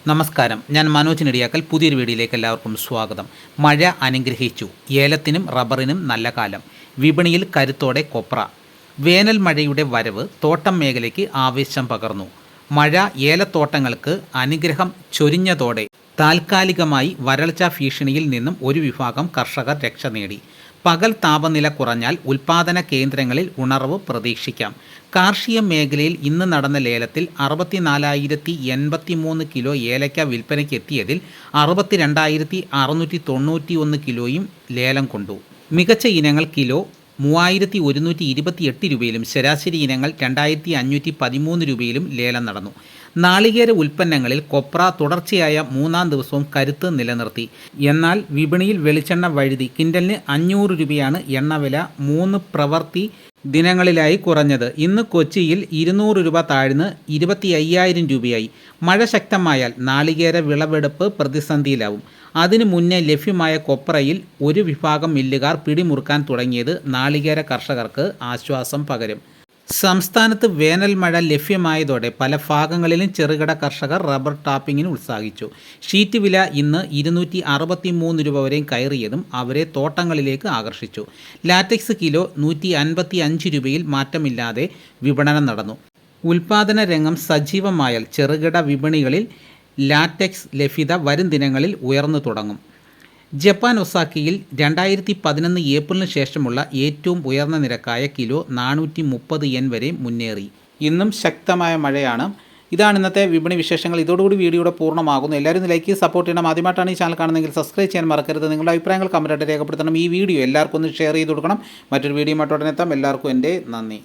നമസ്കാരം, ഞാൻ മനോജ് നെടിയാക്കൽ. പുതിയൊരു വീഡിയോയിലേക്ക് എല്ലാവർക്കും സ്വാഗതം. മഴ അനുഗ്രഹിച്ചു. ഏലത്തിനും റബ്ബറിനും നല്ല കാലം. വിപണിയിൽ കരുത്തോടെ കൊപ്ര. വേനൽ മഴയുടെ വരവ് തോട്ടം മേഖലയ്ക്ക് ആവേശം പകർന്നു. മഴ ഏലത്തോട്ടങ്ങൾക്ക് അനുഗ്രഹം ചൊരിഞ്ഞതോടെ താൽക്കാലികമായി വരൾച്ച ഭീഷണിയിൽ നിന്നും ഒരു വിഭാഗം കർഷകർ രക്ഷ നേടി. പകൽ താപനില കുറഞ്ഞാൽ ഉൽപ്പാദന കേന്ദ്രങ്ങളിൽ ഉണർവ് പ്രതീക്ഷിക്കാം. കാർഷിക മേഖലയിൽ ഇന്ന് നടന്ന ലേലത്തിൽ 64,083 കിലോ ഏലയ്ക്ക വിൽപ്പനയ്ക്കെത്തിയതിൽ 62,691 കിലോയും ലേലം കൊണ്ടു. മികച്ച ഇനങ്ങൾ കിലോ 3,128 രൂപയിലും ശരാശരി ഇനങ്ങൾ 2,513 രൂപയിലും ലേലം നടന്നു. നാളികേര ഉൽപ്പന്നങ്ങളിൽ കൊപ്ര തുടർച്ചയായ മൂന്നാം ദിവസവും കരുത്ത് നിലനിർത്തി. എന്നാൽ വിപണിയിൽ വെളിച്ചെണ്ണ വഴുതി. കിൻഡലിന് 500 രൂപയാണ് എണ്ണവില 3 പ്രവൃത്തി ദിനങ്ങളിലായി കുറഞ്ഞത്. ഇന്ന് കൊച്ചിയിൽ 200 രൂപ താഴ്ന്ന് 25,000 രൂപയായി. മഴ ശക്തമായാൽ നാളികേര വിളവെടുപ്പ് പ്രതിസന്ധിയിലാവും. അതിനു മുന്നേ ലഭ്യമായ കൊപ്രയിൽ ഒരു വിഭാഗം മില്ലുകാർ പിടിമുറുക്കാൻ തുടങ്ങിയത് നാളികേര കർഷകർക്ക് ആശ്വാസം പകരും. സംസ്ഥാനത്ത് വേനൽ മഴ ലഭ്യമായതോടെ പല ഭാഗങ്ങളിലും ചെറുകിട കർഷകർ റബ്ബർ ടാപ്പിങ്ങിന് ഉത്സാഹിച്ചു. ഷീറ്റ് വില ഇന്ന് 263 രൂപ വരെയും കയറിയതും അവരെ തോട്ടങ്ങളിലേക്ക് ആകർഷിച്ചു. ലാറ്റക്സ് കിലോ 155 രൂപയിൽ മാറ്റമില്ലാതെ വിപണനം നടന്നു. ഉൽപാദന രംഗം സജീവമായാൽ ചെറുകിട വിപണികളിൽ ലാറ്റക്സ് ലഭ്യത വരും ദിനങ്ങളിൽ ഉയർന്നു തുടങ്ങും. ജപ്പാൻ ഒസാക്കയിൽ 2011 ഏപ്രിലിന് ശേഷമുള്ള ഏറ്റവും ഉയർന്ന നിരക്കായ കിലോ 430 yen വരെ മുന്നേറി. ഇന്നും ശക്തമായ മഴയാണ്. ഇതാണ് ഇന്നത്തെ വിപണി വിശേഷങ്ങൾ. ഇതോടുകൂടി വീഡിയോയുടെ പൂർണ്ണമാകുന്നു. എല്ലാവരും ലൈക്ക് സപ്പോർട്ട് ചെയ്യണം. ആദ്യമായിട്ടാണ് ഈ ചാനൽ കാണുന്നതെങ്കിൽ സബ്സ്ക്രൈബ് ചെയ്യാൻ മറക്കരുത്. നിങ്ങളുടെ അഭിപ്രായങ്ങൾ കമൻറ്റായിട്ട് രേഖപ്പെടുത്തണം. ഈ വീഡിയോ എല്ലാവർക്കും ഒന്ന് ഷെയർ ചെയ്ത് കൊടുക്കണം. മറ്റൊരു വീഡിയോ മറ്റോടനെത്താം. എല്ലാവർക്കും എൻ്റെ നന്ദി.